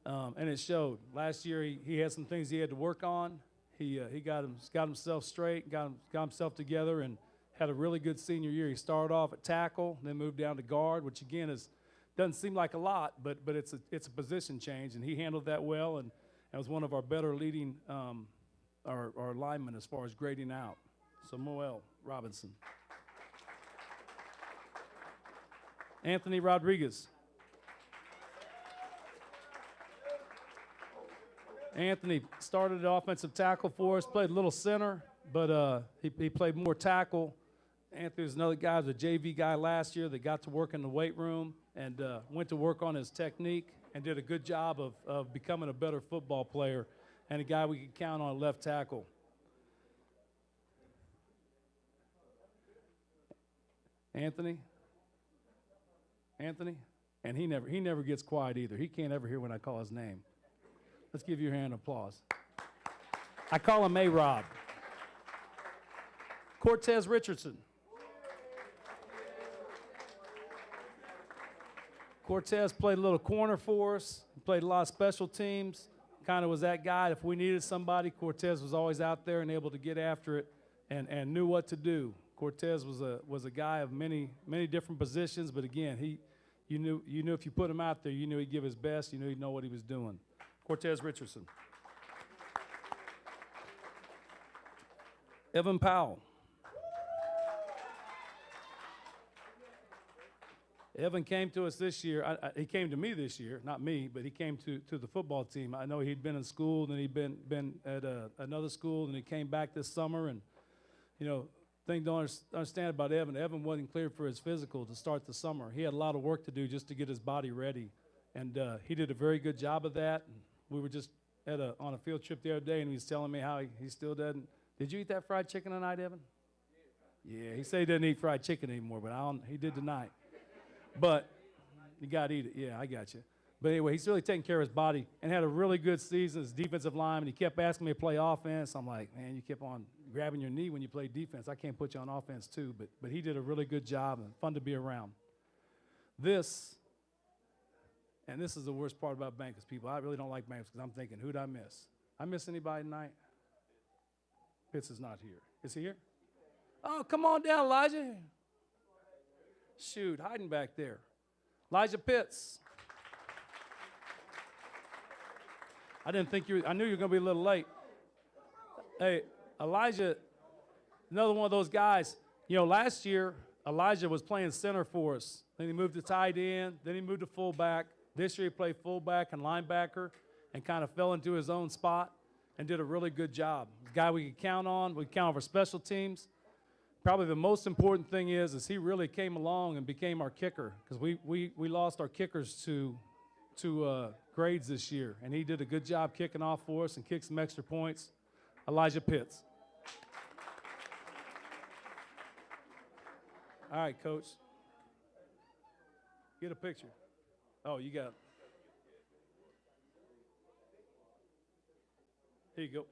and it showed. Last year he had some things he had to work on. he got himself straight, got himself together, and had a really good senior year. He started off at tackle, then moved down to guard, which again doesn't seem like a lot, but it's a position change, and he handled that well, and was one of our better leading our linemen as far as grading out. Samuel Robinson. Anthony Rodriguez. Anthony started at offensive tackle for us, played a little center, but he played more tackle. Anthony was another guy, was a JV guy last year that got to work in the weight room and went to work on his technique and did a good job of becoming a better football player, and a guy we could count on at left tackle. Anthony, and he never gets quiet either. He can't ever hear when I call his name. Let's give you a hand of applause. I call him A-Rob. Cortez Richardson. Cortez played a little corner for us, played a lot of special teams, kind of was that guy. If we needed somebody, Cortez was always out there and able to get after it and knew what to do. Cortez was a guy of many different positions, but again, you knew if you put him out there, you knew he'd give his best, you knew he'd know what he was doing. Cortez Richardson. Evan Powell. Evan came to us this year. He came to me this year, not me, but he came to the football team. I know he'd been in school, then he'd been at another school, and he came back this summer. And, thing to understand about Evan, Evan wasn't cleared for his physical to start the summer. He had a lot of work to do just to get his body ready. And he did a very good job of that. And we were just on a field trip the other day, and he was telling me how he still doesn't. Did you eat that fried chicken tonight, Evan? Yeah, he said he doesn't eat fried chicken anymore, but he did tonight. But you got to eat it. Yeah, I got you. But anyway, he's really taking care of his body and had a really good season as defensive lineman. He kept asking me to play offense. I'm like, man, you kept on grabbing your knee when you play defense. I can't put you on offense too. But he did a really good job and fun to be around. This is the worst part about Bankers, people. I really don't like Bankers because I'm thinking, who'd I miss? I miss anybody tonight? Pitts is not here. Is he here? Oh, come on down, Elijah. Shoot, hiding back there. Elijah Pitts. I knew you were going to be a little late. Hey, Elijah, another one of those guys. Last year, Elijah was playing center for us. Then he moved to tight end. Then he moved to fullback. This year he played fullback and linebacker and kind of fell into his own spot and did a really good job. The guy we could count on. We could count on for special teams. Probably the most important thing is he really came along and became our kicker because we lost our kickers to grades this year, and he did a good job kicking off for us and kicked some extra points. Elijah Pitts. All right, Coach. Get a picture. Oh, you got it. Here you go.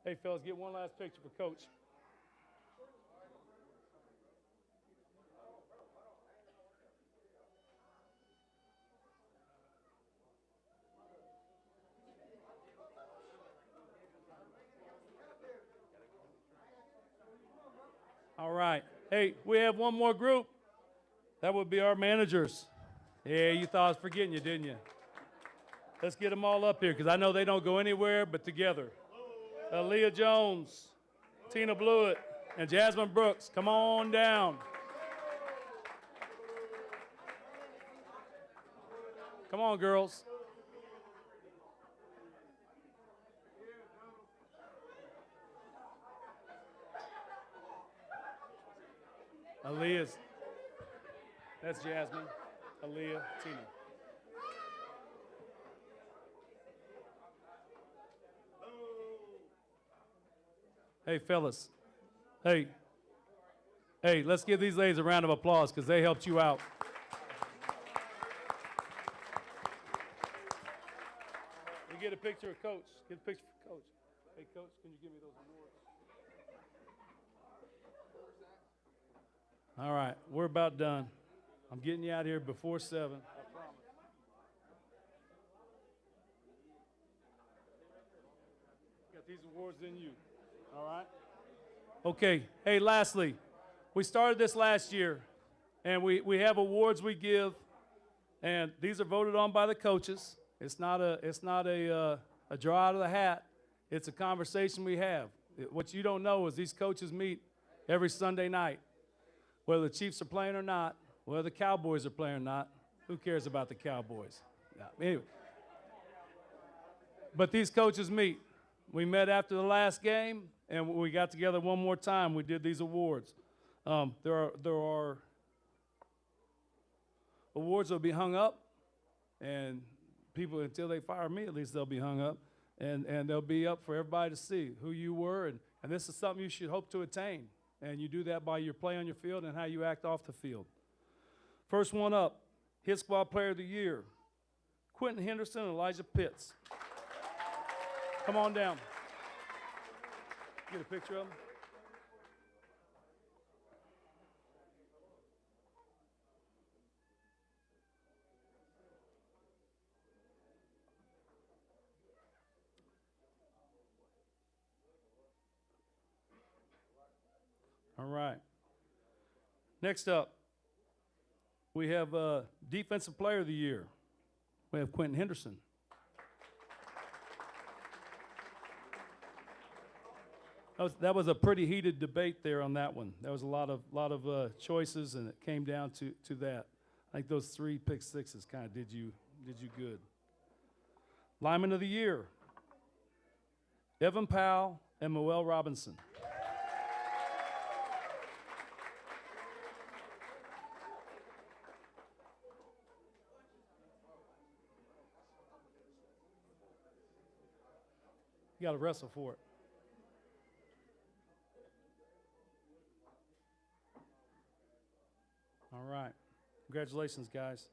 Hey, fellas, get one last picture for Coach. All right. Hey, we have one more group. That would be our managers. Yeah, you thought I was forgetting you, didn't you? Let's get them all up here because I know they don't go anywhere but together. Aaliyah Jones, Tina Blewett, and Jasmine Brooks, come on down. Come on, girls. Aaliyah's, that's Jasmine, Aaliyah, Tina. Hey, fellas. Hey, let's give these ladies a round of applause because they helped you out. We get a picture of Coach. Get a picture of Coach. Hey, Coach, can you give me those awards? All right, we're about done. I'm getting you out here before 7. I promise. Got these awards than you. All right? Okay. Hey, lastly, we started this last year, and we have awards we give, and these are voted on by the coaches. It's not a draw out of the hat. It's a conversation we have. What you don't know is these coaches meet every Sunday night. Whether the Chiefs are playing or not, whether the Cowboys are playing or not, who cares about the Cowboys? Yeah, anyway. But these coaches meet. We met after the last game, and we got together one more time. We did these awards. There are awards that will be hung up, and people, until they fire me, at least they'll be hung up, and they'll be up for everybody to see who you were, and this is something you should hope to attain. And you do that by your play on your field and how you act off the field. First one up, Hit Squad Player of the Year, Quentin Henderson and Elijah Pitts. Come on down. Get a picture of them. All right. Next up, we have Defensive Player of the Year. We have Quentin Henderson. That was a pretty heated debate there on that one. There was a lot of choices, and it came down to that. I think those 3 pick sixes kind of did you good. Lineman of the Year, Evan Powell and Moel Robinson. You got to wrestle for it. All right. Congratulations, guys.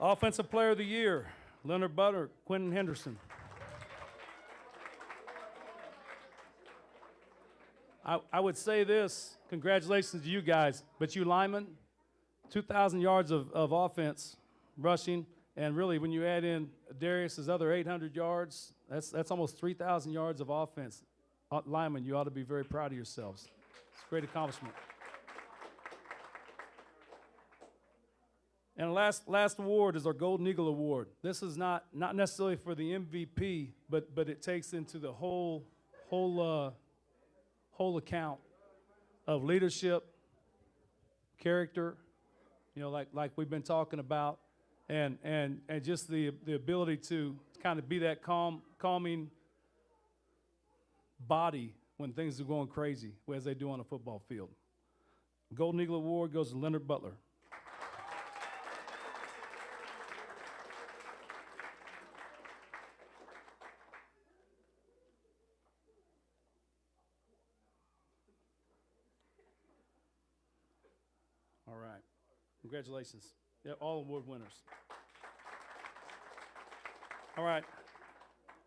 Offensive Player of the Year, Leonard Butter, Quentin Henderson. I would say this, congratulations to you guys, but you linemen, 2,000 yards of offense, rushing, and really when you add in Darius's other 800 yards, that's almost 3,000 yards of offense. Linemen, you ought to be very proud of yourselves. It's a great accomplishment. And last award is our Golden Eagle Award. This is not necessarily for the MVP, but it takes into the whole account of leadership, character, like we've been talking about, and just the ability to kind of be that calming body when things are going crazy, as they do on a football field. Golden Eagle Award goes to Leonard Butler. All right. Congratulations. Yeah, all award winners. All right.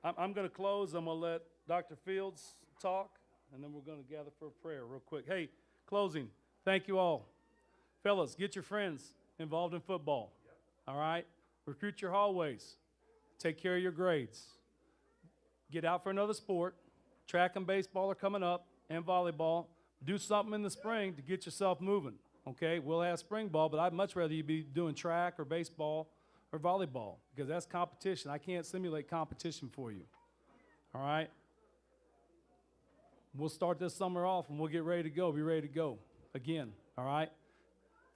I'm going to close. I'm going to let Dr. Fields talk, and then we're going to gather for a prayer real quick. Hey, closing. Thank you all. Fellas, get your friends involved in football. All right? Recruit your hallways. Take care of your grades. Get out for another sport. Track and baseball are coming up, and volleyball. Do something in the spring to get yourself moving. Okay? We'll have spring ball, but I'd much rather you be doing track or baseball or volleyball, because that's competition. I can't simulate competition for you. All right? We'll start this summer off, and we'll get ready to go. Be ready to go again. All right?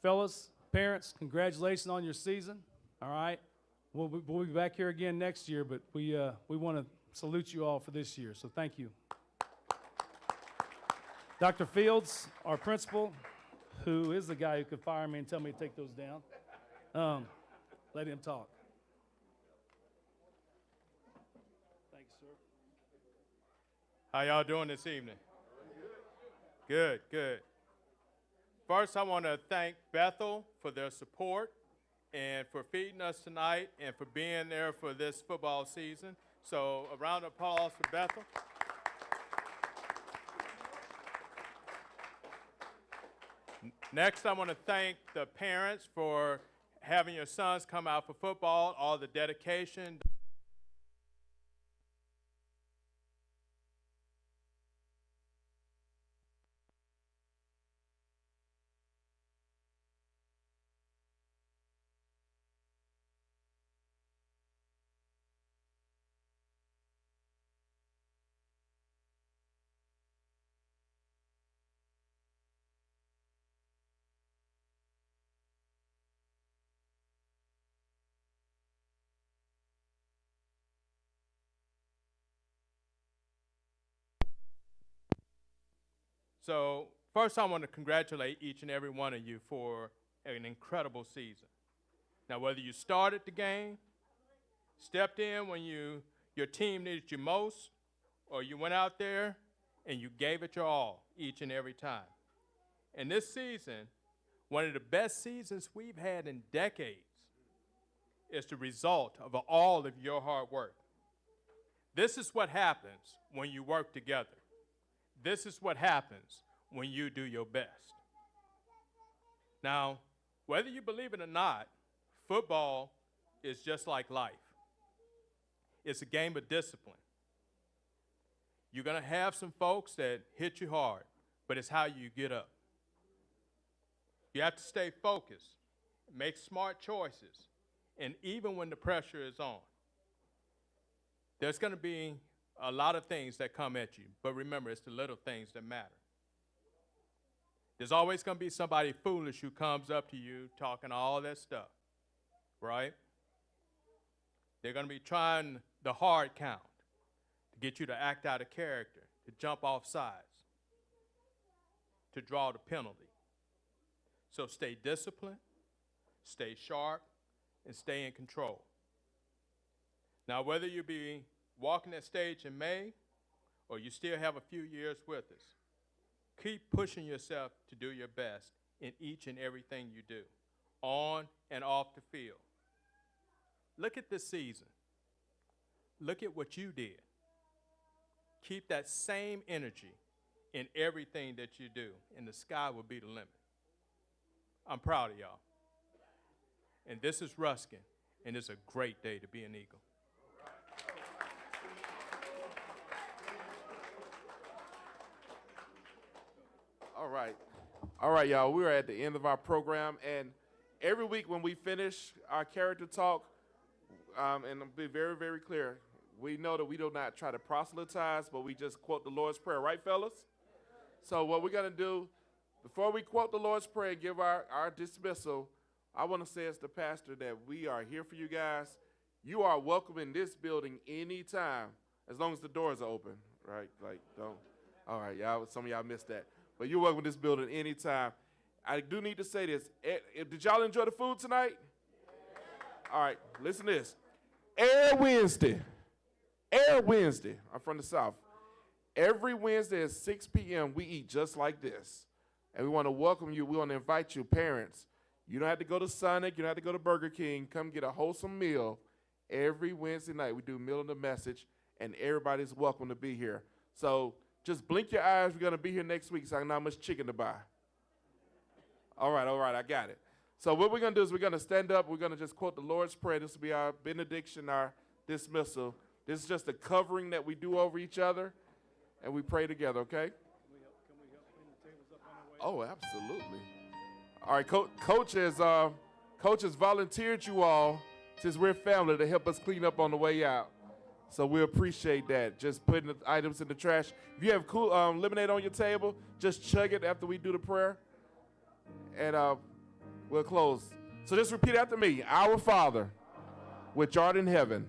Fellas, parents, congratulations on your season. All right? We'll be back here again next year, but we want to salute you all for this year, so thank you. Dr. Fields, our principal, who is the guy who could fire me and tell me to take those down. Let him talk. Thanks, sir. How y'all doing this evening? Good, good. First, I want to thank Bethel for their support and for feeding us tonight and for being there for this football season. So a round of applause for Bethel. Next, I want to thank the parents for having your sons come out for football, all the dedication. So first I want to congratulate each and every one of you for an incredible season. Now, whether you started the game, stepped in when your team needed you most, or you went out there and you gave it your all each and every time. And this season, one of the best seasons we've had in decades, is the result of all of your hard work. This is what happens when you work together. This is what happens when you do your best. Now, whether you believe it or not, football is just like life. It's a game of discipline. You're going to have some folks that hit you hard, but it's how you get up. You have to stay focused, make smart choices, and even when the pressure is on. There's going to be a lot of things that come at you, but remember, it's the little things that matter. There's always going to be somebody foolish who comes up to you talking all that stuff, right? They're going to be trying the hard count to get you to act out of character, to jump off sides, to draw the penalty. So stay disciplined, stay sharp, and stay in control. Now, whether you be walking that stage in May or you still have a few years with us, keep pushing yourself to do your best in each and everything you do, on and off the field. Look at this season. Look at what you did. Keep that same energy in everything that you do, and the sky will be the limit. I'm proud of y'all. And this is Ruskin, and it's a great day to be an Eagle. All right, y'all. We're at the end of our program, and every week when we finish our character talk, and I'll be very, very clear, we know that we do not try to proselytize, but we just quote the Lord's Prayer, right, fellas? So what we're going to do, before we quote the Lord's Prayer and give our dismissal, I want to say as the pastor that we are here for you guys. You are welcome in this building anytime, as long as the doors are open, right? Like, don't. All right, y'all. Some of y'all missed that. But you're welcome in this building anytime. I do need to say this. Did y'all enjoy the food tonight? All right, listen to this. Every Wednesday, I'm from the South. Every Wednesday at 6 p.m., we eat just like this. And we want to welcome you. We want to invite you, parents. You don't have to go to Sonic. You don't have to go to Burger King. Come get a wholesome meal. Every Wednesday night, we do Meal in the Message, and everybody's welcome to be here. So just blink your eyes. We're going to be here next week, so I don't have much chicken to buy. All right, I got it. So what we're going to do is we're going to stand up. We're going to just quote the Lord's Prayer. This will be our benediction, our dismissal. This is just a covering that we do over each other, and we pray together, okay? Can we help clean the tables up on the way? Oh, absolutely. All right, Coach has volunteered you all, since we're family, to help us clean up on the way out. So we appreciate that, just putting the items in the trash. If you have cool lemonade on your table, just chug it after we do the prayer, and we'll close. So just repeat after me. Our Father, which art in heaven,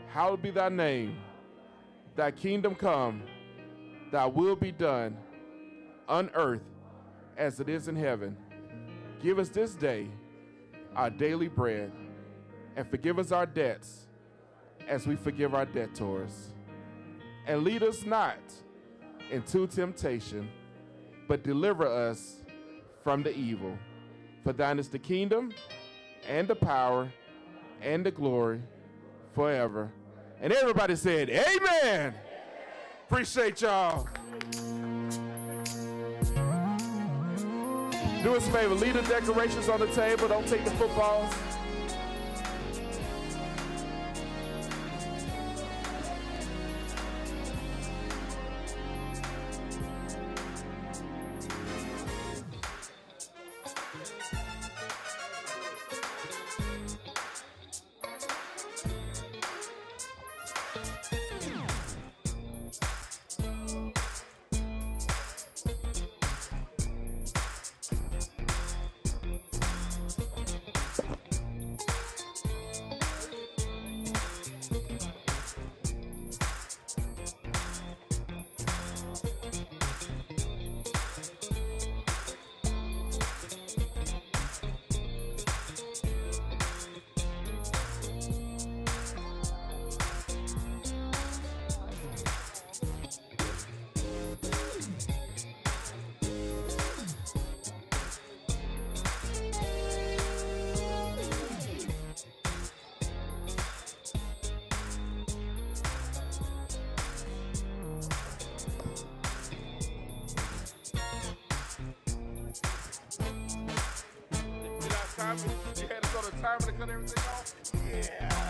hallowed be thy name. Thy kingdom come, thy will be done on earth as it is in heaven. Give us this day our daily bread, and forgive us our debts as we forgive our debtors. And lead us not into temptation, but deliver us from the evil. For thine is the kingdom, and the power, and the glory, forever. And everybody said, amen. Appreciate y'all. Do us a favor, leave the decorations on the table. Don't take the footballs. timer? You had to go to the timer to cut everything off? Yeah.